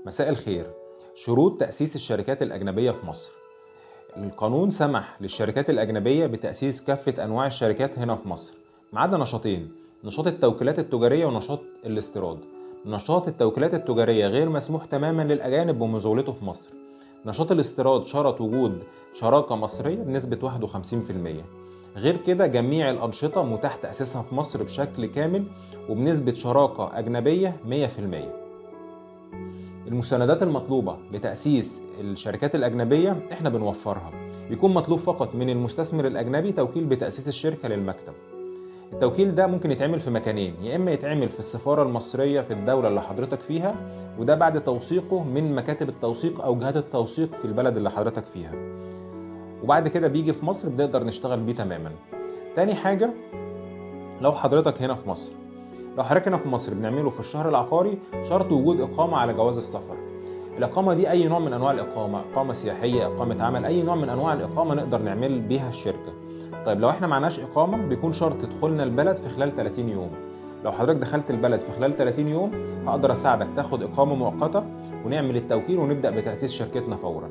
مساء الخير. شروط تأسيس الشركات الأجنبية في مصر. القانون سمح للشركات الأجنبية بتأسيس كافة أنواع الشركات هنا في مصر ما عدا نشاطين: نشاط التوكيلات التجارية ونشاط الاستيراد. نشاط التوكيلات التجارية غير مسموح تماما للأجانب بمزاولته في مصر. نشاط الاستيراد شرط وجود شراكة مصرية بنسبة 51%. غير كده جميع الأنشطة متاح تأسيسها في مصر بشكل كامل وبنسبة شراكة أجنبية 100%. المساندات المطلوبة لتأسيس الشركات الأجنبية احنا بنوفرها. بيكون مطلوب فقط من المستثمر الأجنبي توكيل بتأسيس الشركة للمكتب. التوكيل ده ممكن يتعمل في مكانين: يا إما يتعمل في السفارة المصرية في الدولة اللي حضرتك فيها، وده بعد توثيقه من مكاتب التوثيق أو جهات التوثيق في البلد اللي حضرتك فيها، وبعد كده بيجي في مصر بنقدر نشتغل بيه تماما. تاني حاجة، لو حضرتك هنا في مصر بنعمله في الشهر العقاري شرط وجود إقامة على جواز السفر. الإقامة دي أي نوع من أنواع الإقامة، إقامة سياحية، إقامة عمل، أي نوع من أنواع الإقامة نقدر نعمل بيها الشركة. طيب لو إحنا معناش إقامة بيكون شرط دخولنا البلد في خلال 30 يوم. لو حضرتك دخلت البلد في خلال 30 يوم هقدر أساعدك تاخد إقامة مؤقتة ونعمل التوكيل ونبدأ بتأسيس شركتنا فورا.